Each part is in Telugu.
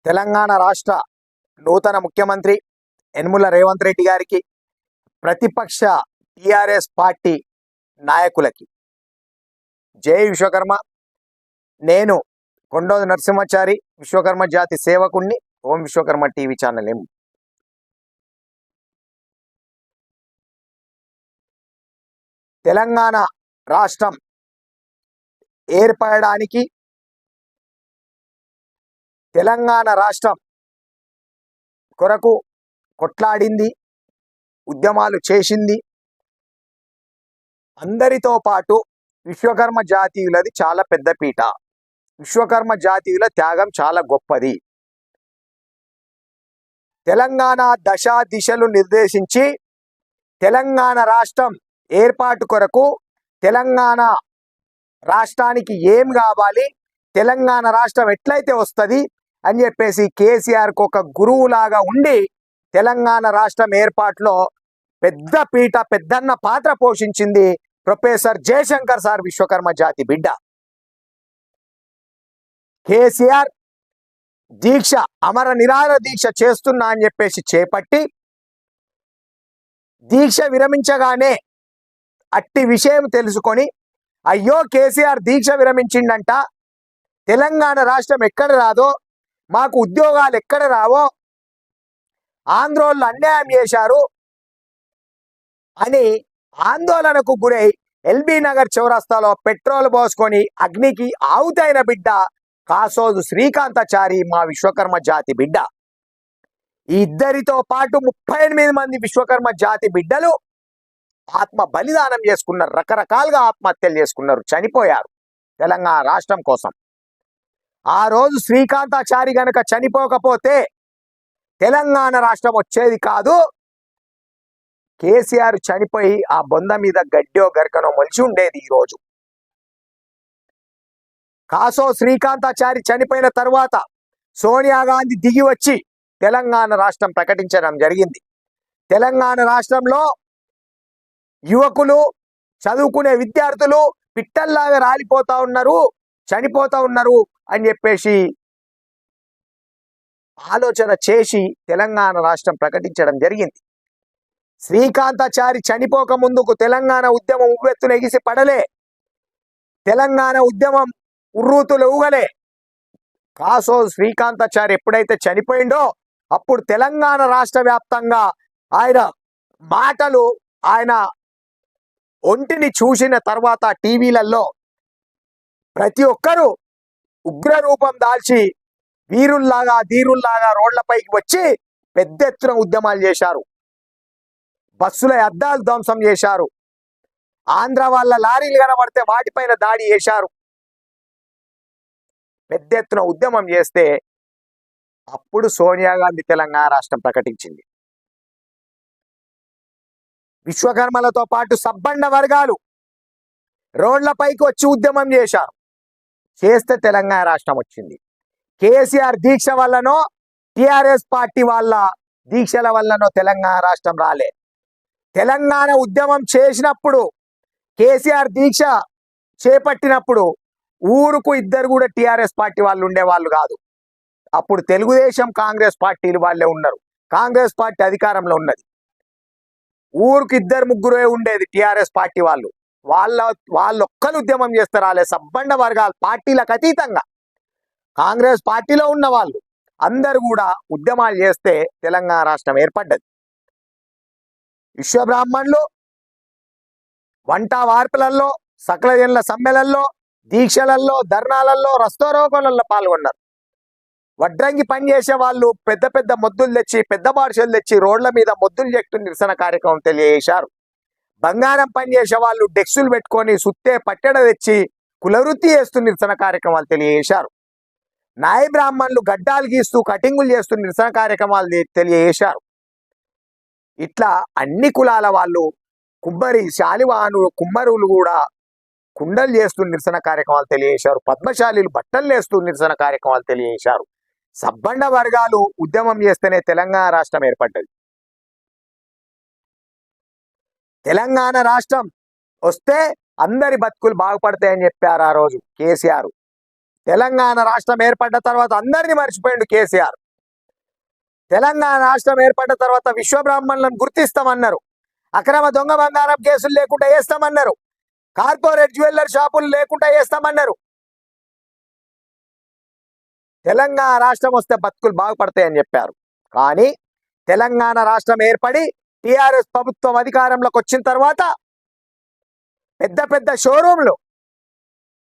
తెలంగాణ రాష్ట్ర నూతన ముఖ్యమంత్రి యనమల రేవంత్ రెడ్డి గారికి, ప్రతిపక్ష టిఆర్ఎస్ పార్టీ నాయకులకి జై విశ్వకర్మ. నేను కొండోజు నరసింహాచారి, విశ్వకర్మ జాతి సేవకుణ్ణి, ఓం విశ్వకర్మ టీవీ ఛానల్ ఎం. తెలంగాణ రాష్ట్రం ఏర్పడడానికి, తెలంగాణ రాష్ట్రం కొరకు కొట్లాడింది, ఉద్యమాలు చేసింది. అందరితో పాటు విశ్వకర్మ జాతీయులది చాలా పెద్ద పీట. విశ్వకర్మ జాతీయుల త్యాగం చాలా గొప్పది. తెలంగాణ దశా దిశలు నిర్దేశించి తెలంగాణ రాష్ట్రం ఏర్పాటు కొరకు, తెలంగాణ రాష్ట్రానికి ఏం కావాలి, తెలంగాణ రాష్ట్రం ఎట్లయితే వస్తుంది అని చెప్పేసి కేసీఆర్కి ఒక గురువులాగా ఉండి తెలంగాణ రాష్ట్రం ఏర్పాటులో పెద్ద పీట, పెద్దన్న పాత్ర పోషించింది ప్రొఫెసర్ జయశంకర్ సార్, విశ్వకర్మ జాతి బిడ్డ. కేసీఆర్ దీక్ష, అమర నిరాహార దీక్ష చేస్తున్నా అని చెప్పేసి చేపట్టి, దీక్ష విరమించగానే అట్టి విషయం తెలుసుకొని, అయ్యో కేసీఆర్ దీక్ష విరమించిండంట, తెలంగాణ రాష్ట్రం ఎక్కడ రాదో, మాకు ఉద్యోగాలు ఎక్కడ రావో, ఆంధ్రోళ్ళు అన్యాయం చేశారు అని ఆందోళనకు గురై ఎల్బీ నగర్ చౌరస్తాలో పెట్రోల్ పోసుకొని అగ్నికి ఆవుతైన బిడ్డ కాసోజు శ్రీకాంతాచారి, మా విశ్వకర్మ జాతి బిడ్డ. ఈ ఇద్దరితో పాటు 38 మంది విశ్వకర్మ జాతి బిడ్డలు ఆత్మ బలిదానం చేసుకున్నారు, రకరకాలుగా ఆత్మహత్యలు చేసుకున్నారు, చనిపోయారు తెలంగాణ రాష్ట్రం కోసం. ఆ రోజు శ్రీకాంతాచారి గనక చనిపోకపోతే తెలంగాణ రాష్ట్రం వచ్చేది కాదు. కేసీఆర్ చనిపోయి ఆ బొంద మీద గడ్డో గరికనో మొలిచి ఉండేది. ఈరోజు కాసో శ్రీకాంతాచారి చనిపోయిన తరువాత సోనియా గాంధీ దిగి వచ్చి తెలంగాణ రాష్ట్రం ప్రకటించడం జరిగింది. తెలంగాణ రాష్ట్రంలో యువకులు, చదువుకునే విద్యార్థులు పిట్టల్లాగా రాలిపోతా ఉన్నారు, చనిపోతా ఉన్నారు అని చెప్పేసి ఆలోచన చేసి తెలంగాణ రాష్ట్రం ప్రకటించడం జరిగింది. శ్రీకాంతాచారి చనిపోక ముందుకు తెలంగాణ ఉద్యమం ఉవ్వెత్తున ఎగిసి పడలే, తెలంగాణ ఉద్యమం ఉర్రూతులు ఊగలే. కాసో శ్రీకాంతాచారి ఎప్పుడైతే చనిపోయిండో అప్పుడు తెలంగాణ రాష్ట్ర వ్యాప్తంగా ఆయన మాటలు, ఆయన ఒంటిని చూసిన తర్వాత టీవీలలో ప్రతి ఒక్కరూ ఉగ్ర రూపం దాల్చి వీరుల్లాగా, ధీరుల్లాగా రోడ్లపైకి వచ్చి పెద్ద ఎత్తున ఉద్యమాలు చేశారు. బస్సుల అద్దాలు ధ్వంసం చేశారు. ఆంధ్ర వాళ్ళ లారీలు కనబడితే వాటిపైన దాడి చేశారు. పెద్ద ఎత్తున ఉద్యమం చేస్తే అప్పుడు సోనియా గాంధీ తెలంగాణ రాష్ట్రం ప్రకటించింది. విశ్వకర్మలతో పాటు సబ్బండ వర్గాలు రోడ్లపైకి వచ్చి ఉద్యమం చేశారు. చేస్తే తెలంగాణ రాష్ట్రం వచ్చింది. కేసీఆర్ దీక్ష వల్లనో, టిఆర్ఎస్ పార్టీ వాళ్ళ దీక్షల వల్లనో తెలంగాణ రాష్ట్రం రాలే. తెలంగాణ ఉద్యమం చేసినప్పుడు, కేసీఆర్ దీక్ష చేపట్టినప్పుడు ఊరుకు ఇద్దరు కూడా టిఆర్ఎస్ పార్టీ వాళ్ళు ఉండేవాళ్ళు కాదు. అప్పుడు తెలుగుదేశం, కాంగ్రెస్ పార్టీలు వాళ్ళే ఉన్నారు. కాంగ్రెస్ పార్టీ అధికారంలో ఉన్నది. ఊరుకు ఇద్దరు ముగ్గురే ఉండేది టిఆర్ఎస్ పార్టీ వాళ్ళు. వాళ్ళొక్కరు ఉద్యమం చేస్తే రాలే. సబ్బండ వర్గాలు, పార్టీలకు అతీతంగా కాంగ్రెస్ పార్టీలో ఉన్న వాళ్ళు అందరూ కూడా ఉద్యమాలు చేస్తే తెలంగాణ రాష్ట్రం ఏర్పడ్డది. విశ్వబ్రాహ్మణులు వంట వార్పులలో, సకల జనుల సమ్మెలల్లో, దీక్షలల్లో, ధర్నాలలో, రస్తోరోకోలలో పాల్గొన్నారు. వడ్రంగి పని చేసే వాళ్ళు పెద్ద పెద్ద మొద్దులు తెచ్చి, పెద్ద బాడుషలు తెచ్చి రోడ్ల మీద మొద్దులు చెట్టు నిరసన కార్యక్రమం తెలియజేశారు. బంగారం పని చేసే వాళ్ళు డెక్సులు పెట్టుకొని సుత్తే పట్టెడ తెచ్చి కులవృత్తి చేస్తూ నిరసన కార్యక్రమాలు తెలియజేశారు. నాయ బ్రాహ్మణులు గడ్డాలు గీస్తూ కటింగులు చేస్తూ నిరసన కార్యక్రమాలు తెలియజేశారు. ఇట్లా అన్ని కులాల వాళ్ళు, కుమ్మరి, శాలివాహనులు, కుమ్మరులు కూడా కుండలు చేస్తూ నిరసన కార్యక్రమాలు తెలియజేశారు. పద్మశాలీలు బట్టలు వేస్తూ నిరసన కార్యక్రమాలు తెలియజేశారు. సబ్బండ వర్గాలు ఉద్యమం చేస్తేనే తెలంగాణ రాష్ట్రం ఏర్పడ్డది. తెలంగాణ రాష్ట్రం వస్తే అందరి బతుకులు బాగుపడతాయని చెప్పారు ఆ రోజు కేసీఆర్. తెలంగాణ రాష్ట్రం ఏర్పడ్డ తర్వాత అందరినీ మర్చిపోయిండు కేసీఆర్. తెలంగాణ రాష్ట్రం ఏర్పడ్డ తర్వాత విశ్వబ్రాహ్మణులను గుర్తిస్తామన్నారు, అక్రమ దొంగ బంగారం కేసులు లేకుండా వేస్తామన్నారు, కార్పొరేట్ జ్యువెల్లర్ షాపులు లేకుండా వేస్తామన్నారు. తెలంగాణ రాష్ట్రం వస్తే బతుకులు బాగుపడతాయని చెప్పారు. కానీ తెలంగాణ రాష్ట్రం ఏర్పడి టిఆర్ఎస్ ప్రభుత్వం అధికారంలోకి వచ్చిన తర్వాత పెద్ద పెద్ద షోరూంలు,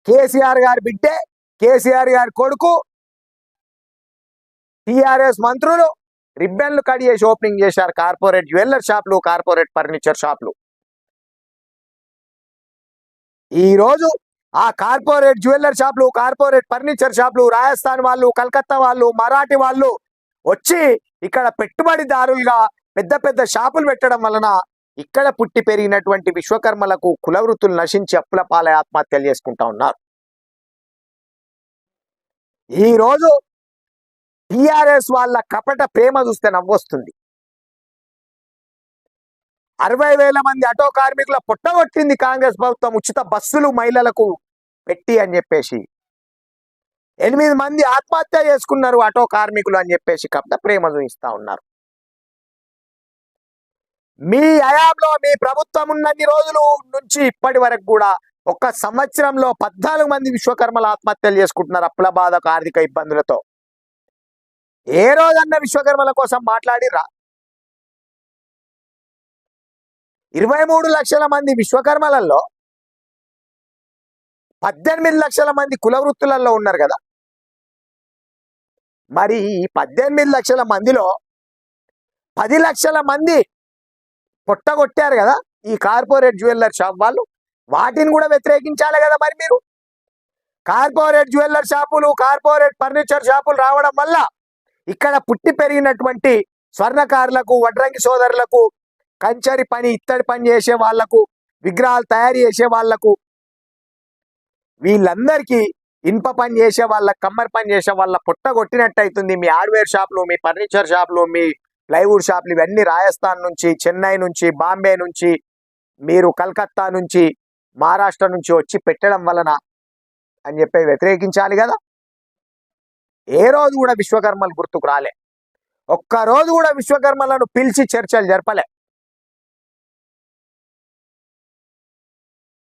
కేసీఆర్ గారి బిడ్డే, కేసీఆర్ గారి కొడుకు, టిఆర్ఎస్ మంత్రులు రిబ్బన్లు కట్ చేసి ఓపెనింగ్ చేశారు కార్పొరేట్ జ్యువెల్లర్ షాపులు, కార్పొరేట్ ఫర్నిచర్ షాపులు. ఈ రోజు ఆ కార్పొరేట్ జ్యువెల్లర్ షాపులు, కార్పొరేట్ ఫర్నిచర్ షాపులు రాజస్థాన్ వాళ్ళు, కలకత్తా వాళ్ళు, మరాఠీ వాళ్ళు వచ్చి ఇక్కడ పెట్టుబడిదారులుగా పెద్ద పెద్ద షాపులు పెట్టడం వలన ఇక్కడ పుట్టి పెరిగినటువంటి విశ్వకర్మలకు కుల వృత్తులు నశించి అప్పుల పాలై ఆత్మహత్యలు చేసుకుంటా ఉన్నారు. ఈ రోజు టిఆర్ఎస్ వాళ్ళ కపట ప్రేమ చూస్తే నవ్వొస్తుంది. 60,000 మంది ఆటో కార్మికుల పొట్టగొట్టింది కాంగ్రెస్ ప్రభుత్వం ఉచిత బస్సులు మహిళలకు పెట్టి అని చెప్పేసి. 8 మంది ఆత్మహత్య చేసుకున్నారు ఆటో కార్మికులు అని చెప్పేసి కపట ప్రేమ చూపిస్తా ఉన్నారు. మీ హయాంలో మీ ప్రభుత్వం ఉన్నన్ని రోజులు నుంచి ఇప్పటి వరకు కూడా ఒక్క సంవత్సరంలో 14 మంది విశ్వకర్మలు ఆత్మహత్యలు చేసుకుంటున్నారు అప్పుల బాధకు, ఆర్థిక ఇబ్బందులతో. ఏ రోజన్నా విశ్వకర్మల కోసం మాట్లాడిరా? 23 లక్షల మంది విశ్వకర్మలలో 18 లక్షల మంది కుల వృత్తులలో ఉన్నారు కదా. మరి ఈ 18 లక్షల మందిలో 10 లక్షల మంది పొట్టగొట్టారు కదా ఈ కార్పొరేట్ జ్యువెల్లర్ షాప్ వాళ్ళు. వాటిని కూడా వ్యతిరేకించాలి కదా. మరి మీరు కార్పొరేట్ జ్యువెల్లర్ షాపులు, కార్పొరేట్ ఫర్నిచర్ షాపులు రావడం వల్ల ఇక్కడ పుట్టి పెరిగినటువంటి స్వర్ణకారులకు, వడ్రంగి సోదరులకు, కంచరి పని, ఇత్తడి పని చేసే వాళ్లకు, విగ్రహాలు తయారు చేసే వాళ్లకు, వీళ్ళందరికీ ఇనుప పని చేసే వాళ్ళ, కమ్మరి పని చేసే వాళ్ళ పొట్ట కొట్టినట్టయితుంది. మీ హార్డ్వేర్ షాపులు, మీ ఫర్నిచర్ షాపులు, మీ ప్లైవుడ్ షాపులు ఇవన్నీ రాజస్థాన్ నుంచి, చెన్నై నుంచి, బాంబే నుంచి, మీరు కలకత్తా నుంచి, మహారాష్ట్ర నుంచి వచ్చి పెట్టడం వలన అని చెప్పి వ్యతిరేకించాలి కదా. ఏ రోజు కూడా విశ్వకర్మలు గుర్తుకు రాలే. ఒక్కరోజు కూడా విశ్వకర్మలను పిలిచి చర్చలు జరపలే.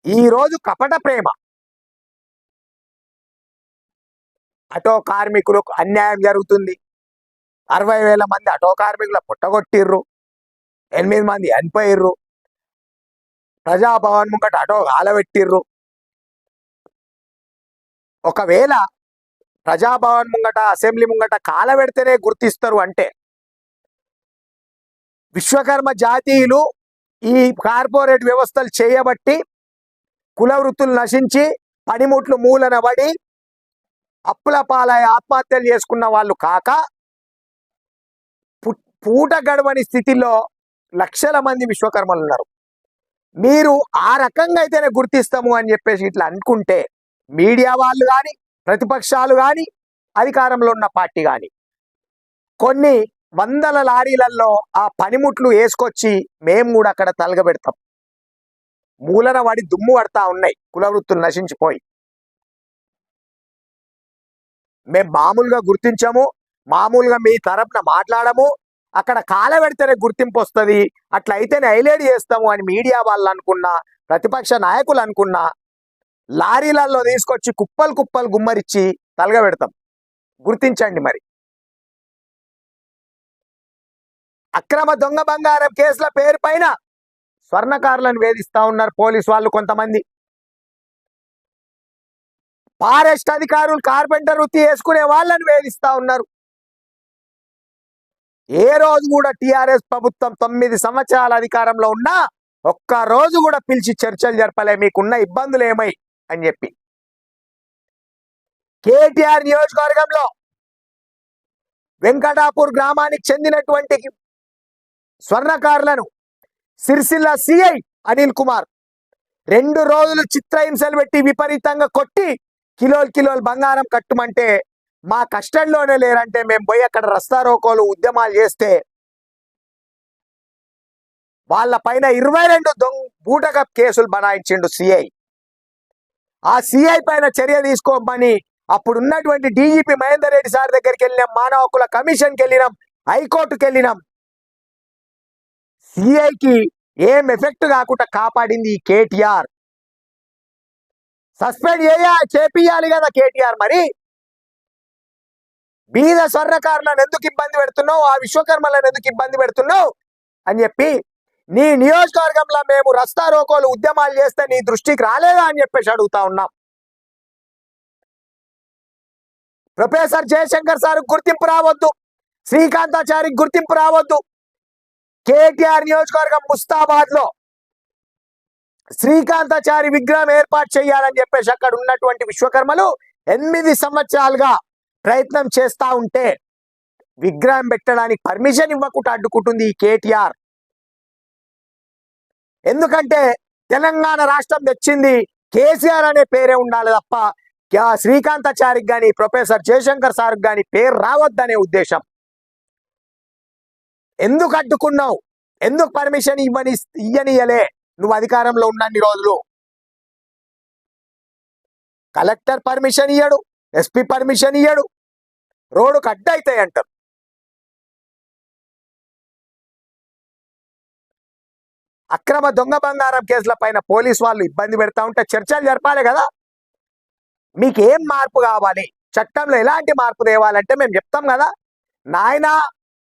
ఈ రోజు కపట ప్రేమ. ఆటో కార్మికులకు అన్యాయం జరుగుతుంది. 60,000 మంది ఆటో కార్మికుల పుట్టగొట్టిర్రు, 8 మంది చనిపోయిర్రు, ప్రజాభవన్ ముంగట ఆటో కాలబెట్టిర్రు. ఒకవేళ ప్రజాభవన్ ముంగట, అసెంబ్లీ ముంగట కాలబెడితేనే గుర్తిస్తారు అంటే విశ్వకర్మ జాతీయులు ఈ కార్పొరేట్ వ్యవస్థలు చేయబట్టి కుల వృత్తులు నశించి పనిముట్లు మూలన పడి అప్పుల పాలై ఆత్మహత్యలు చేసుకున్న వాళ్ళు కాక పూట గడవని స్థితిలో లక్షల మంది విశ్వకర్మలు ఉన్నారు. మీరు ఆ రకంగా అయితేనే గుర్తిస్తాము అని చెప్పేసి ఇట్లా అనుకుంటే మీడియా వాళ్ళు కానీ, ప్రతిపక్షాలు కానీ, అధికారంలో ఉన్న పార్టీ కానీ కొన్ని వందల లారీలలో ఆ పనిముట్లు వేసుకొచ్చి మేము కూడా అక్కడ తలగబెడతాం. మూలన వాడి దుమ్ము పడతా ఉన్నాయి కుల వృత్తులు నశించిపోయి. మేము మామూలుగా గుర్తించము, మామూలుగా మీ తరపున మాట్లాడము, అక్కడ కాలబెడితేనే గుర్తింపు వస్తుంది, అట్లా అయితేనే హైలైట్ చేస్తాము అని మీడియా వాళ్ళు అనుకున్నా, ప్రతిపక్ష నాయకులు అనుకున్నా లారీలలో తీసుకొచ్చి కుప్పలు కుప్పలు గుమ్మరిచ్చి తలగబెడతాం. గుర్తించండి. మరి అక్రమ దొంగ బంగారం కేసుల పేరు పైన స్వర్ణకారులను వేధిస్తా ఉన్నారు పోలీసు వాళ్ళు. కొంతమంది ఫారెస్ట్ అధికారులు కార్పెంటర్ వృత్తి వేసుకునే వాళ్ళని వేధిస్తా ఉన్నారు. ఏ రోజు కూడా టిఆర్ఎస్ ప్రభుత్వం 9 సంవత్సరాల అధికారంలో ఉన్నా ఒక్క రోజు కూడా పిలిచి చర్చలు జరపలే మీకున్న ఇబ్బందులు ఏమై అని చెప్పి. కేటీఆర్ నియోజకవర్గంలో వెంకటాపూర్ గ్రామానికి చెందినటువంటి స్వర్ణకారులను సిరిసిల్ల సిఐ అనిల్ కుమార్ 2 రోజులు చిత్రహింసలు పెట్టి విపరీతంగా కొట్టి కిలోలు బంగారం కట్టుమంటే మా కష్టంలోనే లేరంటే మేము పోయి అక్కడ రస్తా రోకోలు ఉద్యమాలు చేస్తే వాళ్ళ పైన 22 బూటకప్ కేసులు బనాయించిండు సిఐ. ఆ సిఐ పైన చర్య తీసుకోమని అప్పుడున్నటువంటి డీజీపీ మహేందర్ రెడ్డి సార్ దగ్గరికి వెళ్ళినాం, మానవ హక్కుల కమిషన్కి వెళ్ళినాం, హైకోర్టుకి వెళ్ళినాం. సిఐకి ఏం ఎఫెక్ట్ కాకుండా కాపాడింది ఈ కేటీఆర్. సస్పెండ్ చేపియాలి కదా కేటీఆర్. మరి బీద స్వర్ణకారులను ఎందుకు ఇబ్బంది పెడుతున్నావు, ఆ విశ్వకర్మలను ఎందుకు ఇబ్బంది పెడుతున్నావు అని చెప్పి, నీ నియోజకవర్గంలో మేము రస్తా రోకోలు ఉద్యమాలు చేస్తే నీ దృష్టికి రాలేదా అని చెప్పేసి అడుగుతా ఉన్నాం. ప్రొఫెసర్ జయశంకర్ సార్ గుర్తింపు రావద్దు, శ్రీకాంతాచారికి గుర్తింపు రావద్దు. కేటీఆర్ నియోజకవర్గం ముస్తాబాద్ లో శ్రీకాంతాచారి విగ్రహం ఏర్పాటు చేయాలని చెప్పేసి అక్కడ ఉన్నటువంటి విశ్వకర్మలు 8 సంవత్సరాలుగా ప్రయత్నం చేస్తా ఉంటే విగ్రహం పెట్టడానికి పర్మిషన్ ఇవ్వకుండా అడ్డుకుంటుంది ఈ కేటీఆర్. ఎందుకంటే తెలంగాణ రాష్ట్రం తెచ్చింది కేసీఆర్ అనే పేరే ఉండాలి తప్ప శ్రీకాంతాచారికి కానీ ప్రొఫెసర్ జయశంకర్ సార్ కానీ పేరు రావద్దనే ఉద్దేశం. ఎందుకు అడ్డుకున్నావు, ఎందుకు పర్మిషన్ ఇయ్యనియలే నువ్వు అధికారంలో ఉన్నన్ని రోజులు? కలెక్టర్ పర్మిషన్ ఇయ్యడు, ఎస్పీ పర్మిషన్ ఇయ్యడు, రోడ్డుకు అడ్డైతాయి అంటారు. అక్రమ దొంగ బంగారం కేసుల పైన పోలీసు వాళ్ళు ఇబ్బంది పెడతా ఉంటే చర్చలు జరపాలి కదా. మీకు ఏం మార్పు కావాలి, చట్టంలో ఎలాంటి మార్పు తేవాలంటే మేము చెప్తాం కదా. నాయనా,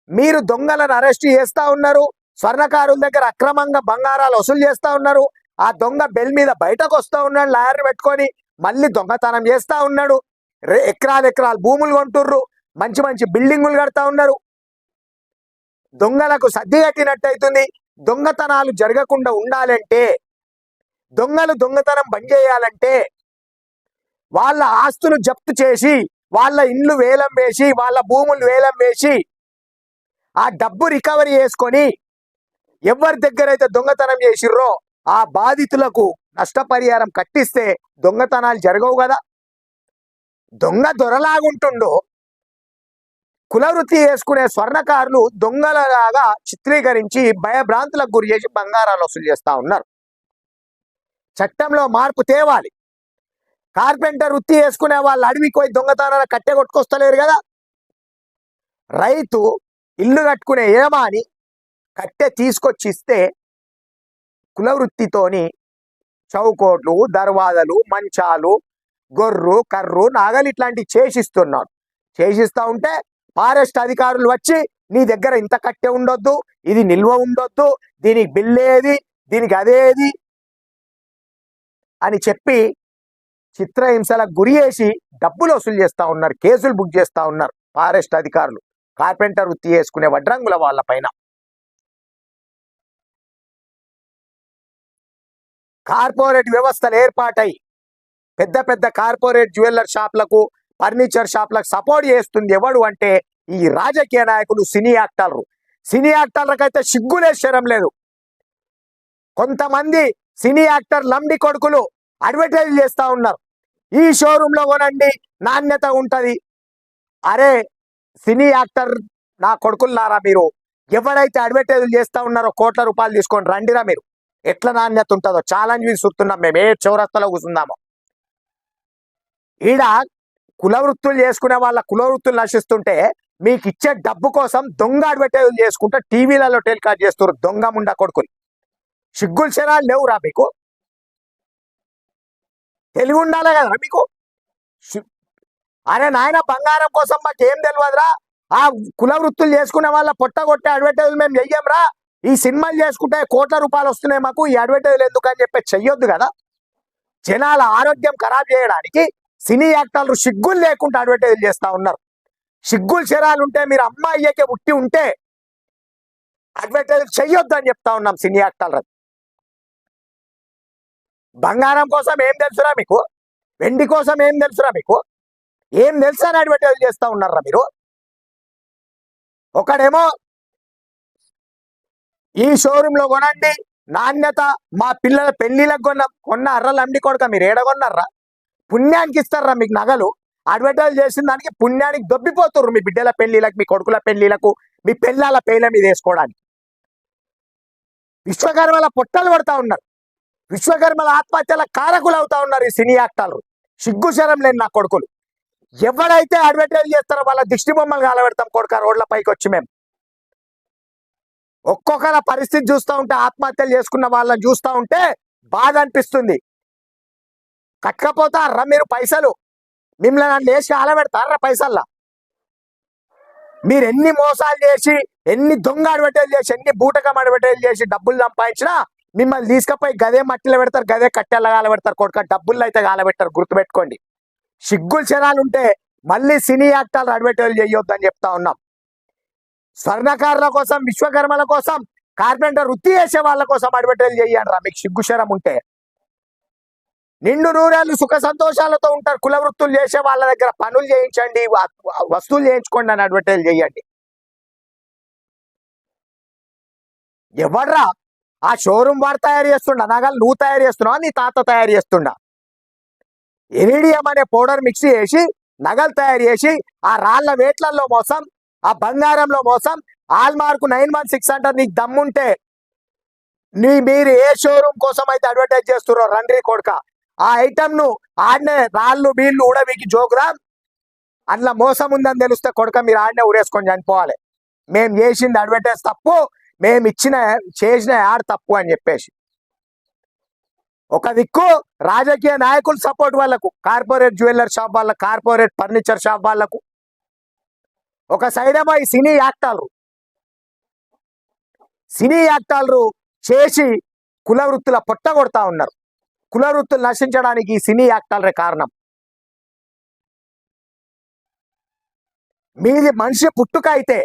మీరు దొంగలను అరెస్ట్ చేస్తా ఉన్నారు, స్వర్ణకారుల దగ్గర అక్రమంగా బంగారాలు వసూలు చేస్తా ఉన్నారు, ఆ దొంగ బెల్ మీద బయటకు వస్తూ ఉన్నాడు లాయర్ పెట్టుకొని, మళ్ళీ దొంగతనం చేస్తా ఉన్నాడు, ఎకరాలు భూములు కొంటుర్రు, మంచి మంచి బిల్డింగులు కడతా ఉన్నారు, దొంగలకు సర్ది కట్టినట్టు అవుతుంది. దొంగతనాలు జరగకుండా ఉండాలంటే, దొంగలు దొంగతనం బంద్ చేయాలంటే వాళ్ళ ఆస్తులు జప్తు చేసి, వాళ్ళ ఇండ్లు వేలం వేసి, వాళ్ళ భూములు వేలం వేసి ఆ డబ్బు రికవరీ చేసుకొని ఎవరి దగ్గర అయితే దొంగతనం చేసిర్రో ఆ బాధితులకు నష్టపరిహారం కట్టిస్తే దొంగతనాలు జరగవు కదా. దొంగ దొరలాగుంటుండో కులవృత్తి చేసుకునే స్వర్ణకారులు దొంగలలాగా చిత్రీకరించి భయభ్రాంతులకు గురి చేసి బంగారాలు వసూలు చేస్తా ఉన్నారు. చట్టంలో మార్పు తేవాలి. కార్పెంటర్ వృత్తి చేసుకునే వాళ్ళు అడవికి పోయి దొంగతనాలు కట్టె కొట్టుకొస్తలేరు కదా. రైతు ఇల్లు కట్టుకునే ఏమాని కట్టె తీసుకొచ్చి ఇస్తే కులవృత్తితోని చౌకోట్లు, దర్వాజలు, మంచాలు, గొర్రు, కర్రు, నాగలు ఇట్లాంటివి చేసిస్తున్నారు. చేసిస్తా ఉంటే ఫారెస్ట్ అధికారులు వచ్చి నీ దగ్గర ఇంత కట్టె ఉండొద్దు, ఇది నిల్వ ఉండొద్దు, దీనికి బిల్లేది, దీనికి అదేది అని చెప్పి చిత్రహింసలకు గురి చేసి డబ్బులు వసూలు చేస్తా ఉన్నారు, కేసులు బుక్ చేస్తా ఉన్నారు ఫారెస్ట్ అధికారులు కార్పెంటర్ వృత్తి చేసుకునే వడ్రంగుల వాళ్ళ పైన. కార్పొరేట్ వ్యవస్థలు ఏర్పాటై పెద్ద పెద్ద కార్పొరేట్ జ్యువెలర్ షాప్లకు, ఫర్నిచర్ షాప్లకు సపోర్ట్ చేస్తుంది ఎవడు అంటే ఈ రాజకీయ నాయకులు, సినీ యాక్టర్లు. సినీ యాక్టర్లకైతే సిగ్గులే శరం లేదు. కొంతమంది సినీ యాక్టర్ లంబడి కొడుకులు అడ్వర్టైజ్ చేస్తా ఉన్నారు, ఈ షోరూమ్ లో కొనండి నాణ్యత ఉంటది. అరే సినీ యాక్టర్ నా కొడుకుల్లారా, మీరు ఎవరైతే అడ్వర్టైజ్ చేస్తా ఉన్నారో కోట్ల రూపాయలు తీసుకొని రండిరా, మీరు ఎట్లా నాణ్యత ఉంటుందో ఛాలెంజ్ చూస్తున్నాం మేము. ఏ చౌరస్తాలో కూర్చుందామో. ఈడ కులవృత్తులు చేసుకునే వాళ్ళ కులవృత్తులు నశిస్తుంటే మీకు ఇచ్చే డబ్బు కోసం దొంగ అడ్వర్టైజ్ చేసుకుంటే టీవీలలో టెలికాస్ట్ చేస్తున్నారు దొంగ ముండా కొడుకులు. సిగ్గులు శరాలు లేవురా మీకు? తెలివి ఉండాలి కదరా మీకు? అరే నాయన, బంగారం కోసం మాకు ఏం తెలియదురా, ఆ కుల వృత్తులు చేసుకునే వాళ్ళ పొట్టగొట్టే అడ్వర్టైజ్ మేము చెయ్యంరా, ఈ సినిమాలు చేసుకుంటే కోట్ల రూపాయలు వస్తున్నాయి మాకు, ఈ అడ్వర్టైజ్లు ఎందుకు అని చెప్పి చెయ్యొద్దు కదా. జనాల ఆరోగ్యం ఖరాబ్ చేయడానికి సినీ యాక్టర్లు సిగ్గులు లేకుండా అడ్వర్టైజ్ చేస్తా ఉన్నారు. సిగ్గులు శరాలు ఉంటే మీరు అమ్మాయికే ఉట్టి ఉంటే అడ్వర్టైజ్ చెయ్యొద్దు అని చెప్తా ఉన్నాం సినీ యాక్టర్లు. బంగారం కోసం ఏం తెలుసురా మీకు? వెండి కోసం ఏం తెలుసురా మీకు? ఏం తెలుసా అని అడ్వర్టైజ్ చేస్తా ఉన్నారా మీరు? ఒకడేమో ఈ షోరూమ్ లో కొనండి, నాణ్యత, మా పిల్లల పెళ్లిలకు కొన్న అర్రలు అండి కొడక, మీరు ఏడగొన్నారా? పుణ్యానికి ఇస్తారా మీకు నగలు? అడ్వర్టైజ్ చేసిన దానికి పుణ్యానికి దొబ్బిపోతుర్రు మీ బిడ్డల పెళ్లిలకు, మీ కొడుకుల పెళ్లిలకు, మీ పెళ్ళాల పేర్ల మీద వేసుకోవడానికి. విశ్వకర్మల పొట్టలు పడతా ఉన్నారు, విశ్వకర్మల ఆత్మహత్యల కారకులు అవుతా ఉన్నారు ఈ సినీ యాక్టర్లు. సిగ్గు శరం లేని నా కొడుకులు. ఎవరైతే అడ్వర్టైజ్ చేస్తారో వాళ్ళ దిష్టి బొమ్మలు కాలబెడతాం కొడుక రోడ్ల పైకి వచ్చి మేము. ఒక్కొక్కల పరిస్థితి చూస్తూ ఉంటే, ఆత్మహత్యలు చేసుకున్న వాళ్ళని చూస్తూ ఉంటే బాధ అనిపిస్తుంది. కట్టకపోతారా మీరు పైసలు? మిమ్మల్ని లేచి కాలబెడతారా పైసల్లా? మీరు ఎన్ని మోసాలు చేసి, ఎన్ని దొంగ అడ్వర్టైజ్ చేసి, ఎన్ని బూటకం అడ్వర్టైజ్ చేసి డబ్బులు సంపాదించినా మిమ్మల్ని తీసుకపోయి గదే మట్టిలో పెడతారు, గదే కట్టెల్లో కాలబెడతారు కొడుక. డబ్బుల్లో అయితే కాలబెడతారు, గుర్తుపెట్టుకోండి. సిగ్గులు శరాలు ఉంటే మళ్ళీ సినీ యాక్టర్లు అడ్వర్టైజ్ చేయొద్దు అని చెప్తా ఉన్నాం. స్వర్ణకారుల కోసం, విశ్వకర్మల కోసం, కార్పెంటర్ వృత్తి చేసే వాళ్ళ కోసం అడ్వర్టైజ్ చేయండి రా. మీకు సిగ్గు శరం ఉంటే నిండు నూరేళ్ళు సుఖ సంతోషాలతో ఉంటారు. కుల వృత్తులు చేసే వాళ్ళ దగ్గర పనులు చేయించండి, వస్తువులు చేయించుకోండి అని అడ్వర్టైజ్ చేయండి. ఎవడ్రా ఆ షోరూమ్ వాడు తయారు చేస్తుండ నగలు? నువ్వు తయారు చేస్తున్నావా, నీ తాత తయారు చేస్తుండా? ఎరిడియం అనే పౌడర్ మిక్స్ చేసి నగలు తయారు చేసి ఆ రాళ్ల వేట్లల్లో మోసం, ఆ బంగారంలో మోసం. ఆల్మార్క్ 916 అంటారు. నీకు దమ్ముంటే మీరు ఏ షోరూమ్ కోసం అయితే అడ్వర్టైజ్ చేస్తున్నారో రండ్రి కొడుక, ఆ ఐటమ్ ను ఆడనే రాళ్ళు బీళ్ళు ఉడవికి జోగురా. అందులో మోసం ఉందని తెలిస్తే కొడుక మీరు ఆడనే ఉరేసుకొని చనిపోవాలి. మేము చేసింది అడ్వర్టైజ్ తప్పు, మేము చేసిన యాడ్ తప్పు అని చెప్పేసి. ఒక దిక్కు రాజకీయ నాయకుల సపోర్ట్ వాళ్ళకు, కార్పొరేట్ జ్యువెలర్ షాప్ వాళ్ళకు, కార్పొరేట్ ఫర్నిచర్ షాప్ వాళ్ళకు. ఒక సైడ్ ఏమో ఈ సినీ యాక్టర్లు చేసి కుల వృత్తుల పొట్ట కొడతా ఉన్నారు. కుల వృత్తులు నశించడానికి ఈ సినీ యాక్టర్లే కారణం. మీది మనిషి పుట్టుక అయితే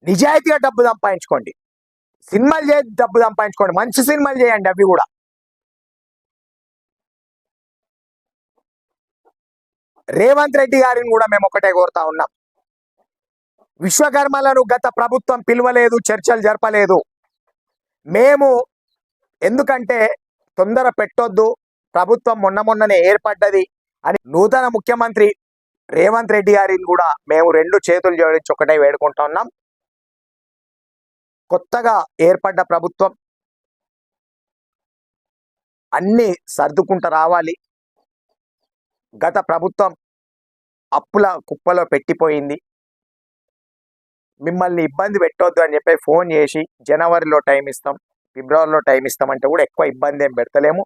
నిజాయితీగా డబ్బు సంపాదించుకోండి, సినిమాలు చేసి డబ్బు సంపాదించుకోండి, మంచి సినిమాలు చేయండి. అవి కూడా రేవంత్ రెడ్డి గారిని కూడా మేము ఒకటే కోరుతా ఉన్నాం. విశ్వకర్మలను గత ప్రభుత్వం పిలవలేదు, చర్చలు జరపలేదు. మేము ఎందుకంటే తొందర పెట్టొద్దు, ప్రభుత్వం మొన్ననే ఏర్పడ్డది అని నూతన ముఖ్యమంత్రి రేవంత్ రెడ్డి గారిని కూడా మేము 2 చేతులు జోడించి ఒకటే వేడుకుంటా ఉన్నాం. కొత్తగా ఏర్పడ్డ ప్రభుత్వం అన్ని సర్దుకుంటూ రావాలి. గత ప్రభుత్వం అప్పుల కుప్పలో పెట్టిపోయింది. మిమ్మల్ని ఇబ్బంది పెట్టొద్దు అని చెప్పి ఫోన్ చేసి జనవరిలో టైం ఇస్తాం, ఫిబ్రవరిలో టైం ఇస్తామంటే కూడా ఎక్కువ ఇబ్బంది ఏం పెడతలేము.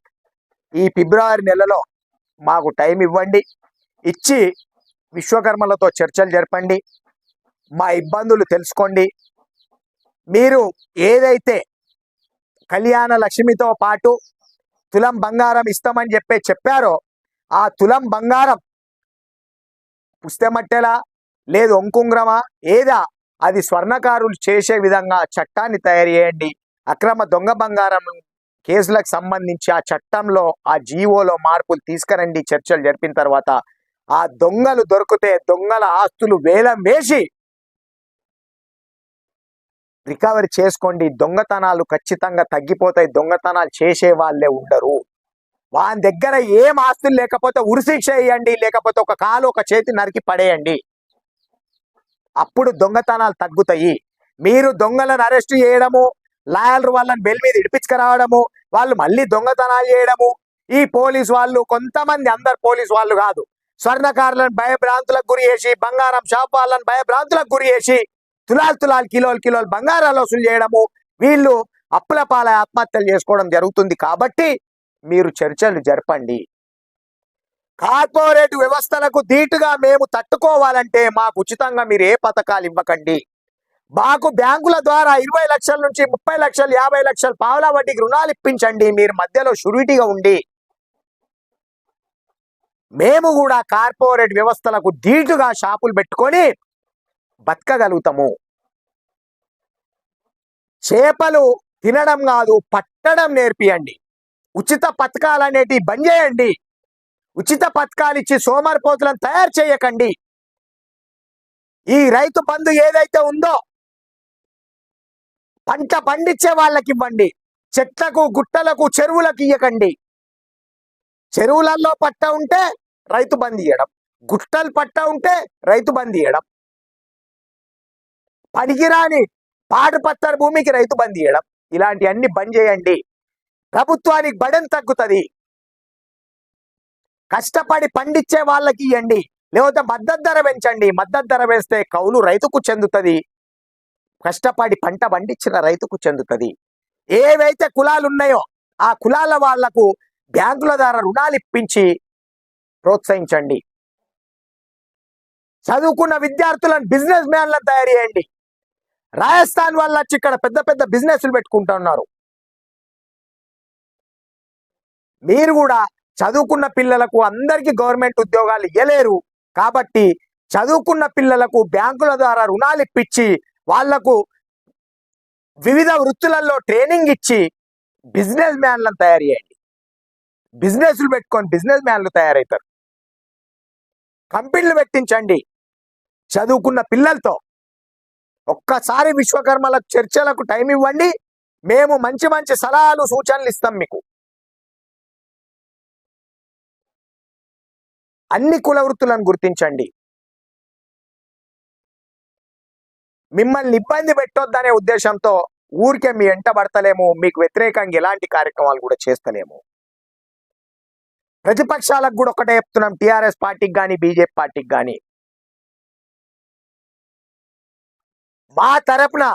ఈ ఫిబ్రవరి నెలలో మాకు టైం ఇవ్వండి, ఇచ్చి విశ్వకర్మలతో చర్చలు జరపండి, మా ఇబ్బందులు తెలుసుకోండి. మీరు ఏదైతే కళ్యాణ లక్ష్మితో పాటు తులం బంగారం ఇస్తామని చెప్పారో ఆ తులం బంగారం పుస్తెమట్టెలా లేదు ఒంకుంగ్రమా ఏదా, అది స్వర్ణకారులు చేసే విధంగా చట్టాన్ని తయారు చేయండి. అక్రమ దొంగ బంగారం కేసులకు సంబంధించి ఆ చట్టంలో, ఆ జీవోలో మార్పులు తీసుకురండి. చర్చలు జరిపిన తర్వాత ఆ దొంగలు దొరికితే దొంగల ఆస్తులు వేలం వేసి రికవరీ చేసుకోండి. దొంగతనాలు ఖచ్చితంగా తగ్గిపోతాయి. దొంగతనాలు చేసే వాళ్ళే ఉండరు. వాని దగ్గర ఏం ఆస్తులు లేకపోతే ఉరిశిక్ష వేయండి, లేకపోతే ఒక కాలు ఒక చేతి నరికి పడేయండి. అప్పుడు దొంగతనాలు తగ్గుతాయి. మీరు దొంగలను అరెస్ట్ చేయడము, లాయర్లు వాళ్ళని బెల్ మీద ఇడిపించుకురావడము, వాళ్ళు మళ్ళీ దొంగతనాలు చేయడము. ఈ పోలీసు వాళ్ళు కొంతమంది, అందరు పోలీసు వాళ్ళు కాదు, స్వర్ణకారులను భయభ్రాంతులకు గురి చేసి, బంగారం షాప్ వాళ్ళని భయభ్రాంతులకు గురి చేసి తులాలు కిలోలు బంగారాలు వసూలు చేయడము, వీళ్ళు అప్పుల పాల ఆత్మహత్యలు చేసుకోవడం జరుగుతుంది. కాబట్టి మీరు చర్చలు జరపండి. కార్పొరేట్ వ్యవస్థలకు ధీటుగా మేము తట్టుకోవాలంటే మాకు ఉచితంగా మీరు ఏ పథకాలు ఇవ్వకండి. మాకు బ్యాంకుల ద్వారా 20 లక్షల నుంచి 30 లక్షలు 50 లక్షలు పావలా వడ్డీకి రుణాలు ఇప్పించండి. మీరు మధ్యలో షూరిటీగా ఉండి మేము కూడా కార్పొరేట్ వ్యవస్థలకు ధీటుగా షాపులు పెట్టుకొని బతకగలుగుతాము. చేపలు తినడం కాదు, పట్టడం నేర్పియండి. ఉచిత పథకాలు అనేటివి బంద్ చేయండి. ఉచిత పథకాలు ఇచ్చి సోమరిపోతులను తయారు చేయకండి. ఈ రైతు బంధు ఏదైతే ఉందో పంట పండించే వాళ్ళకి ఇవ్వండి. చెట్లకు, గుట్టలకు, చెరువులకు ఇయ్యకండి. చెరువులలో పట్ట ఉంటే రైతు బంద్ ఇయ్యడం, గుట్టలు పట్ట ఉంటే రైతు బంద్ ఇయ్యడం, పనికిరాని పాడు పత్తర భూమికి రైతు బంద్ ఇయ్యడం, ఇలాంటివన్నీ బంద్ చేయండి. ప్రభుత్వానికి బడన్ తగ్గుతుంది. కష్టపడి పండించే వాళ్ళకి ఇవ్వండి. లేకపోతే మద్దతు ధర పెంచండి. మద్దతు ధర వేస్తే కౌలు రైతుకు చెందుతుంది, కష్టపడి పంట పండించిన రైతుకు చెందుతుంది. ఏవైతే కులాలు ఉన్నాయో ఆ కులాల వాళ్లకు బ్యాంకుల ద్వారా రుణాలు ఇప్పించి ప్రోత్సహించండి. చదువుకున్న విద్యార్థులను బిజినెస్ మ్యాన్లను తయారు చేయండి. రాజస్థాన్ వాళ్ళు వచ్చి ఇక్కడ పెద్ద పెద్ద బిజినెస్లు పెట్టుకుంటున్నారు. మీరు కూడా చదువుకున్న పిల్లలకు అందరికీ గవర్నమెంట్ ఉద్యోగాలు ఇవ్వలేరు కాబట్టి చదువుకున్న పిల్లలకు బ్యాంకుల ద్వారా రుణాలు ఇప్పించి వాళ్లకు వివిధ వృత్తులలో ట్రైనింగ్ ఇచ్చి బిజినెస్ మ్యాన్లను తయారు చేయండి. బిజినెస్లు పెట్టుకొని బిజినెస్ మ్యాన్లు తయారవుతారు. కంపెనీలు పెట్టించండి చదువుకున్న పిల్లలతో. ఒక్కసారి విశ్వకర్మల చర్చలకు టైం ఇవ్వండి, మేము మంచి మంచి సలహాలు సూచనలు ఇస్తాం మీకు. అన్ని కుల వృత్తులను గుర్తించండి. మిమ్మల్ని ఇబ్బంది పెట్టొద్దనే ఉద్దేశంతో ఊరికే మీ ఎంట పడతలేము, మీకు వ్యతిరేకంగా ఎలాంటి కార్యక్రమాలు కూడా చేస్తలేము. ప్రతిపక్షాలకు కూడా ఒకటే చెప్తున్నాం, టీఆర్ఎస్ పార్టీకి కానీ బీజేపీ పార్టీకి కానీ, మా తరపున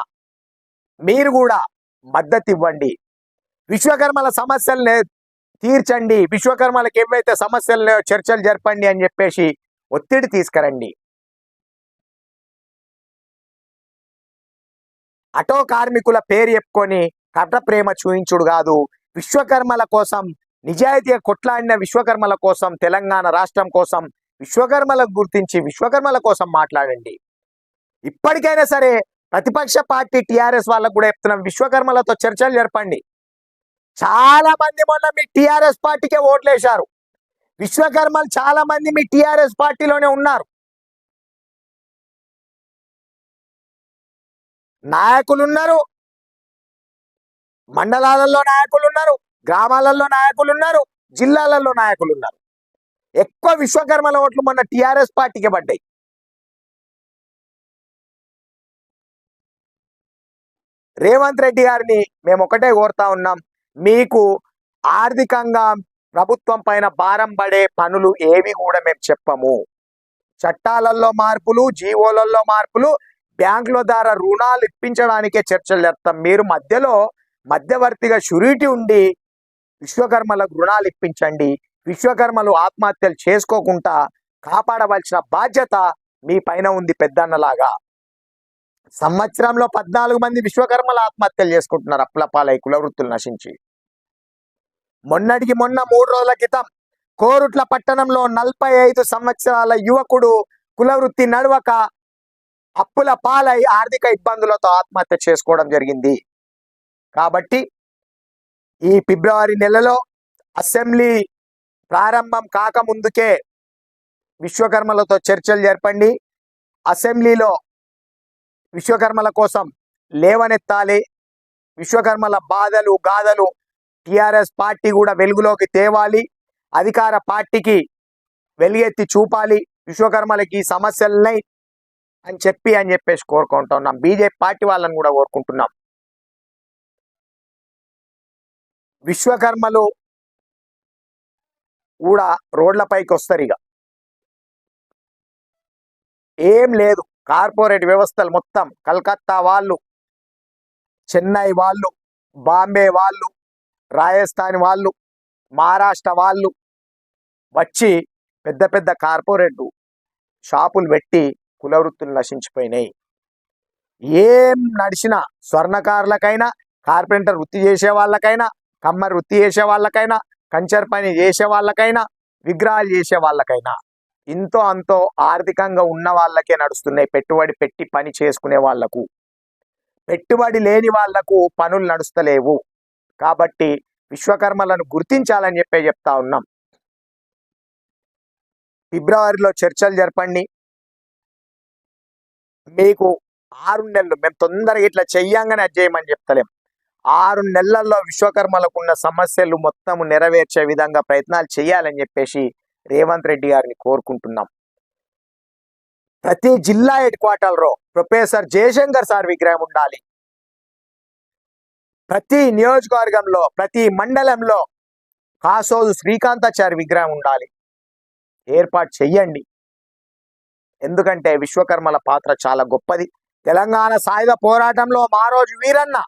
మీరు కూడా మద్దతు ఇవ్వండి. విశ్వకర్మల సమస్యల్ని తీర్చండి, విశ్వకర్మలకు ఏవైతే సమస్యలు చర్చలు జరపండి అని చెప్పేసి ఒత్తిడి తీసుకురండి. ఆటో కార్మికుల పేరు చెప్పుకొని కట్ట ప్రేమ చూయించుడు కాదు. విశ్వకర్మల కోసం నిజాయితీగా కొట్లాడిన విశ్వకర్మల కోసం, తెలంగాణ రాష్ట్రం కోసం విశ్వకర్మలకు గుర్తించి విశ్వకర్మల కోసం మాట్లాడండి. ఇప్పటికైనా సరే ప్రతిపక్ష పార్టీ టీఆర్ఎస్ వాళ్ళకు కూడా చెప్తున్నాం, విశ్వకర్మలతో చర్చలు జరపండి. చాలా మంది మొన్న మీ టీఆర్ఎస్ పార్టీకే ఓట్లేశారు. విశ్వకర్మలు చాలా మంది మీ టీఆర్ఎస్ పార్టీలోనే ఉన్నారు. నాయకులు ఉన్నారు, మండలాలలో నాయకులు ఉన్నారు, గ్రామాలలో నాయకులు ఉన్నారు, జిల్లాలలో నాయకులు ఉన్నారు. ఎక్కువ విశ్వకర్మల ఓట్లు మొన్న టీఆర్ఎస్ పార్టీకి పడ్డాయి. రేవంత్ రెడ్డి గారిని మేము ఒకటే కోరుతా ఉన్నాం, మీకు ఆర్థికంగా ప్రభుత్వం పైన భారం పడే పనులు ఏవి కూడా మేము చెప్పము. చట్టాలలో మార్పులు, జీవోలలో మార్పులు, బ్యాంకుల ద్వారా రుణాలు ఇప్పించడానికే చర్చలు జరుపుతాం. మీరు మధ్యలో మధ్యవర్తిగా షూరిటీ ఉండి విశ్వకర్మలకు రుణాలు ఇప్పించండి. విశ్వకర్మలు ఆత్మహత్యలు చేసుకోకుండా కాపాడవలసిన బాధ్యత మీ పైన ఉంది పెద్దన్నలాగా. సంవత్సరంలో 14 మంది విశ్వకర్మలు ఆత్మహత్యలు చేసుకుంటున్నారు అప్లపాలై కుల వృత్తులు నశించి. మొన్నటికి మొన్న 3 రోజుల క్రితం కోరుట్ల పట్టణంలో 45 సంవత్సరాల యువకుడు కుల వృత్తి నడవక అప్పుల పాలై ఆర్థిక ఇబ్బందులతో ఆత్మహత్య చేసుకోవడం జరిగింది. కాబట్టి ఈ ఫిబ్రవరి నెలలో అసెంబ్లీ ప్రారంభం కాకముందుకే విశ్వకర్మలతో చర్చలు జరపండి. అసెంబ్లీలో విశ్వకర్మల కోసం లేవనెత్తాలి. విశ్వకర్మల బాధలు గాథలు టిఆర్ఎస్ పార్టీ కూడా వెలుగులోకి తేవాలి. అధికార పార్టీకి వెలుగెత్తి చూపాలి. విశ్వకర్మలకి సమస్యలున్నాయి అని చెప్పేసి కోరుకుంటున్నాం. బీజేపీ పార్టీ వాళ్ళని కూడా కోరుకుంటున్నాం. విశ్వకర్మలు కూడా రోడ్లపైకి వస్తారు. ఇక ఏం లేదు, కార్పొరేట్ వ్యవస్థలు మొత్తం కలకత్తా వాళ్ళు, చెన్నై వాళ్ళు, బాంబే వాళ్ళు, రాజస్థాన్ వాళ్ళు, మహారాష్ట్ర వాళ్ళు వచ్చి పెద్ద పెద్ద కార్పొరేట్ షాపులు పెట్టి కుల వృత్తులు నశించిపోయినాయి. ఏం నడిచినా స్వర్ణకారులకైనా, కార్పెంటర్ వృత్తి చేసే వాళ్ళకైనా, కమ్మరి వృత్తి చేసే వాళ్ళకైనా, కంచర్ పని చేసే వాళ్ళకైనా, విగ్రహాలు చేసే వాళ్ళకైనా ఇంతో అంతో ఆర్థికంగా ఉన్న వాళ్ళకే నడుస్తున్నాయి. పెట్టుబడి పెట్టి పని చేసుకునే వాళ్లకు, పెట్టుబడి లేని వాళ్లకు పనులు నడుస్తలేవు. కాబట్టి విశ్వకర్మలను గుర్తించాలని చెప్తా ఉన్నాం. ఫిబ్రవరిలో చర్చలు జరపండి. మీకు 6 నెలలు, మేము తొందరగా ఇట్లా చెయ్యంగానే అది చేయమని చెప్తలేం. 6 నెలల్లో విశ్వకర్మలకు ఉన్న సమస్యలు మొత్తం నెరవేర్చే విధంగా ప్రయత్నాలు చేయాలని చెప్పేసి రేవంత్ రెడ్డి గారిని కోరుకుంటున్నాం. ప్రతి జిల్లా హెడ్ క్వార్టర్లో ప్రొఫెసర్ జయశంకర్ సార్ విగ్రహం ఉండాలి. ప్రతి నియోజకవర్గంలో, ప్రతి మండలంలో కాసోజు శ్రీకాంతాచారి విగ్రహం ఉండాలి. ఏర్పాటు చెయ్యండి. ఎందుకంటే విశ్వకర్మల పాత్ర చాలా గొప్పది. తెలంగాణ సాయుధ పోరాటంలో మారోజు వీరన్న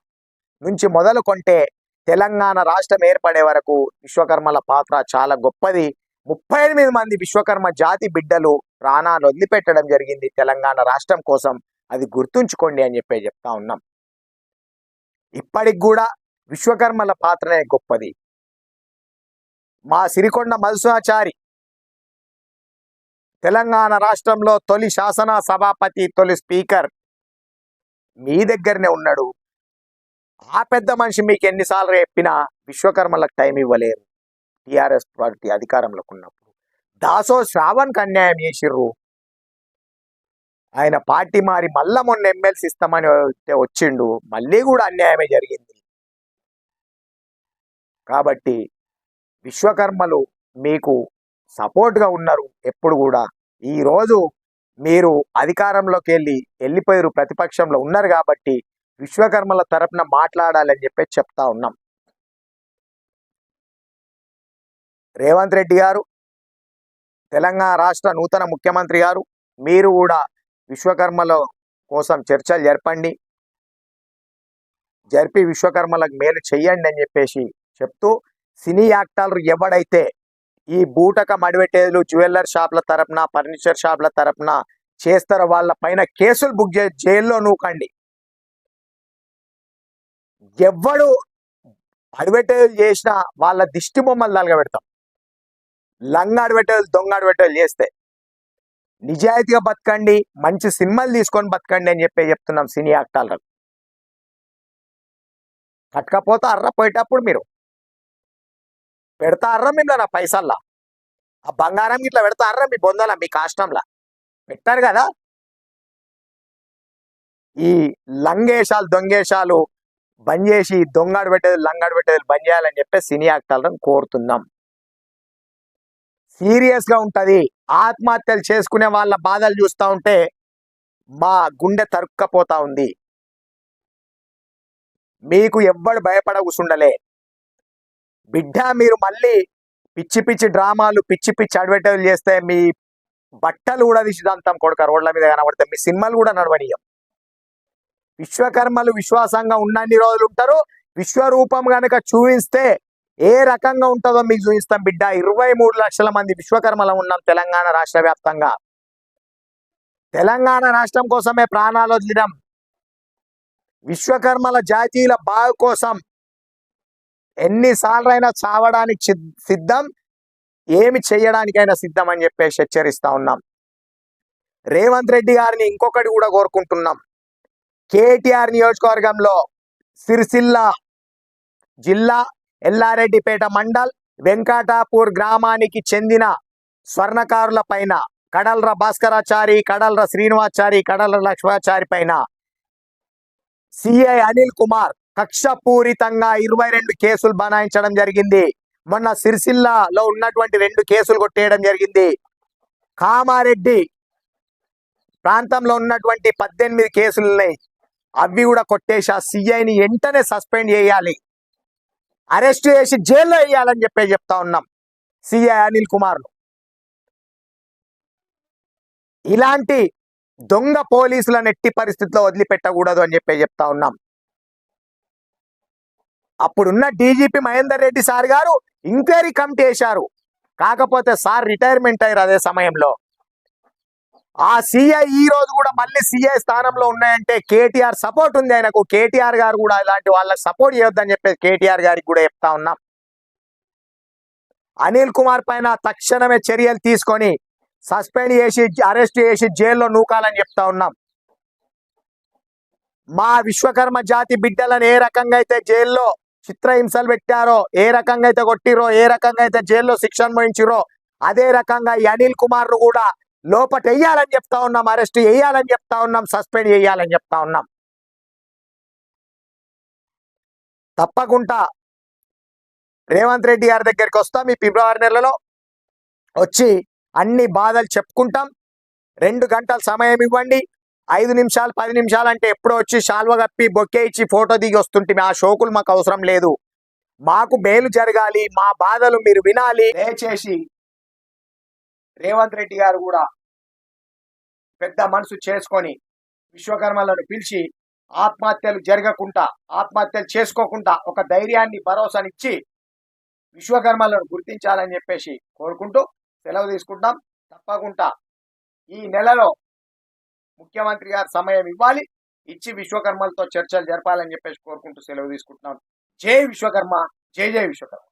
నుంచి మొదలుకొంటే తెలంగాణ రాష్ట్రం ఏర్పడే వరకు విశ్వకర్మల పాత్ర చాలా గొప్పది. 38 మంది విశ్వకర్మ జాతి బిడ్డలు ప్రాణాలు వదిలిపెట్టడం జరిగింది తెలంగాణ రాష్ట్రం కోసం. అది గుర్తుంచుకోండి అని చెప్తా ఉన్నాం. ఇప్పటికి కూడా విశ్వకర్మల పాత్రనే గొప్పది. మా సిరికొండ మధుసూచారి తెలంగాణ రాష్ట్రంలో తొలి శాసన సభాపతి, తొలి స్పీకర్ మీ దగ్గరనే ఉన్నాడు. ఆ పెద్ద మనిషి మీకు ఎన్నిసార్లు చెప్పినా విశ్వకర్మలకు టైం ఇవ్వలేరు. టిఆర్ఎస్ పార్టీ అధికారంలోకి ఉన్నప్పుడు దాసో శ్రావణ్కి అన్యాయం చేసిర్రు. ఆయన పార్టీ మారి మళ్ళా మొన్న ఎమ్మెల్సీ ఇస్తామని వచ్చిండు, మళ్ళీ కూడా అన్యాయమే జరిగింది. కాబట్టి విశ్వకర్మలు మీకు సపోర్ట్గా ఉన్నారు ఎప్పుడు కూడా. ఈరోజు మీరు అధికారంలోకి వెళ్ళిపోయారు, ప్రతిపక్షంలో ఉన్నారు కాబట్టి విశ్వకర్మల తరపున మాట్లాడాలని చెప్తా ఉన్నాం. రేవంత్ రెడ్డి గారు, తెలంగాణ రాష్ట్ర నూతన ముఖ్యమంత్రి గారు, మీరు కూడా విశ్వకర్మల కోసం చర్చలు జరిపి విశ్వకర్మలకు మేలు చెయ్యండి అని చెప్తూ, సినీ యాక్టర్లు ఎవడైతే ఈ బూటక మడివెట్టేలు జ్యువెల్లర్ షాప్ల తరపున, ఫర్నిచర్ షాప్ల తరపున చేస్తారో వాళ్ళ పైన కేసులు బుక్ చేసి జైల్లో నూకండి. ఎవడు అడ్వర్టైజ్ చేసినా వాళ్ళ దిష్టి బొమ్మలు తలగబెడతాం. లంగ అడ్వర్టైజ్, దొంగ అడ్వర్టైజ్ చేస్తే నిజాయితీగా బతకండి, మంచి సినిమాలు తీసుకొని బతకండి అని చెప్తున్నాం సినీ యాక్టర్లకు. కట్టకపోతే అర్ర పోయేటప్పుడు మీరు పెడతారా మీరు నా పైసల్లా, ఆ బంగారం ఇట్లా పెడతారా మీ బొందల, మీ కాష్టంలా పెట్టారు కదా. ఈ లంగేషాలు, దొంగేషాలు బంద్ చేసి దొంగడు పెట్టేది, లంగాడు పెట్టేది బంద్ చేయాలని సినీ యాక్టర్లను కోరుతున్నాం. సీరియస్గా ఉంటుంది. ఆత్మహత్యలు చేసుకునే వాళ్ళ బాధలు చూస్తూ ఉంటే మా గుండె తరుక్కపోతా ఉంది. మీకు ఎవ్వడు భయపడ కూసుండలే బిడ్డ. మీరు మళ్ళీ పిచ్చి పిచ్చి డ్రామాలు, పిచ్చి పిచ్చి అడ్వర్టైజ్ చేస్తే మీ బట్టలు కూడా తీసిదంతాం కొడుక, రోడ్ల మీద కనబడితే మీ సినిమాలు కూడా నడవనీయం. విశ్వకర్మలు విశ్వాసంగా ఉన్నన్ని రోజులు ఉంటారు. విశ్వరూపం కనుక చూపిస్తే ఏ రకంగా ఉంటుందో మీకు చూపిస్తాం బిడ్డ. 23 లక్షల మంది విశ్వకర్మలు ఉన్నాం తెలంగాణ రాష్ట్ర వ్యాప్తంగా. తెలంగాణ రాష్ట్రం కోసమే ప్రాణాలు వదిలినాం. విశ్వకర్మల జాతీయుల బాగు కోసం ఎన్నిసార్లైనా చావడానికి సిద్ధం, ఏమి చేయడానికైనా సిద్ధం అని హెచ్చరిస్తా ఉన్నాం. రేవంత్ రెడ్డి గారిని ఇంకొకటి కూడా కోరుకుంటున్నాం. కేటీఆర్ నియోజకవర్గంలో సిరిసిల్ల జిల్లా ఎల్లారెడ్డిపేట మండల్ వెంకటాపూర్ గ్రామానికి చెందిన స్వర్ణకారుల పైన కడల్ర భాస్కరాచారి, కడల్ర శ్రీనివాచారి, కడల్ర లక్ష్మాచారి పైన సిఐ అనిల్ కుమార్ కక్షపూరితంగా 22 కేసులు బనాయించడం జరిగింది. మొన్న సిరిసిల్లలో ఉన్నటువంటి 2 కేసులు కొట్టేయడం జరిగింది. కామారెడ్డి ప్రాంతంలో ఉన్నటువంటి 18 కేసులు ఉన్నాయి, అవి కూడా కొట్టేసి ఆ సిఐని వెంటనే సస్పెండ్ చేయాలి, అరెస్ట్ చేసి జైల్లో వేయాలని చెప్తా ఉన్నాం సిఐ అనిల్ కుమార్. ఇలాంటి దొంగ పోలీసులను ఎట్టి పరిస్థితుల్లో వదిలిపెట్టకూడదు అని చెప్తా ఉన్నాం. అప్పుడున్న డీజీపీ మహేందర్ రెడ్డి సార్ గారు ఎంక్వైరీ కమిటీ వేశారు, కాకపోతే సార్ రిటైర్మెంట్ అయ్యారు అదే సమయంలో. ఆ సిఐ ఈ రోజు కూడా మళ్ళీ సిఐ స్థానంలో ఉన్నాయంటే కేటీఆర్ సపోర్ట్ ఉంది ఆయనకు. కేటీఆర్ గారు కూడా ఇలాంటి వాళ్ళకి సపోర్ట్ చేయొద్దని కేటీఆర్ గారికి కూడా చెప్తా ఉన్నాం. అనిల్ కుమార్ పైన తక్షణమే చర్యలు తీసుకొని సస్పెండ్ చేసి, అరెస్ట్ చేసి జైల్లో నూకాలని చెప్తా ఉన్నాం. మా విశ్వకర్మ జాతి బిడ్డలను ఏ రకంగా అయితే జైల్లో చిత్రహింసలు పెట్టారో, ఏ రకంగా అయితే కొట్టిరో, ఏ రకంగా అయితే జైల్లో శిక్షణ వహించిరో, అదే రకంగా ఈ అనిల్ కుమార్ ను కూడా లోపట వేయాలని చెప్తా ఉన్నాం, అరెస్ట్ చేయాలని చెప్తా ఉన్నాం, సస్పెండ్ చేయాలని చెప్తా ఉన్నాం. తప్పకుండా రేవంత్ రెడ్డి గారి దగ్గరికి వస్తాం ఈ ఫిబ్రవరి నెలలో. వచ్చి అన్ని బాధలు చెప్పుకుంటాం. 2 గంటల సమయం ఇవ్వండి. 5 నిమిషాలు 10 నిమిషాలు అంటే ఎప్పుడో వచ్చి శాల్వ కప్పి బొక్కే ఇచ్చి ఫోటో దిగి వస్తుంటే ఆ షోకులు మాకు అవసరం లేదు. మాకు మేలు జరగాలి, మా బాధలు మీరు వినాలి. దయచేసి రేవంత్ రెడ్డి గారు కూడా పెద్ద మనసు చేసుకొని విశ్వకర్మలను పిలిచి ఆత్మహత్యలు జరగకుండా, ఆత్మహత్యలు చేసుకోకుండా ఒక ధైర్యాన్ని, భరోసానిచ్చి విశ్వకర్మలను గుర్తించాలని చెప్పేసి కోరుకుంటూ సెలవు తీసుకుంటాం. తప్పకుండా ఈ నెలలో ముఖ్యమంత్రి గారు సమయం ఇవ్వాలి, ఇచ్చి విశ్వకర్మలతో చర్చలు జరపాలని చెప్పేసి కోరుకుంటూ సెలవు తీసుకుంటున్నాం. జై విశ్వకర్మ, జై జై విశ్వకర్మ.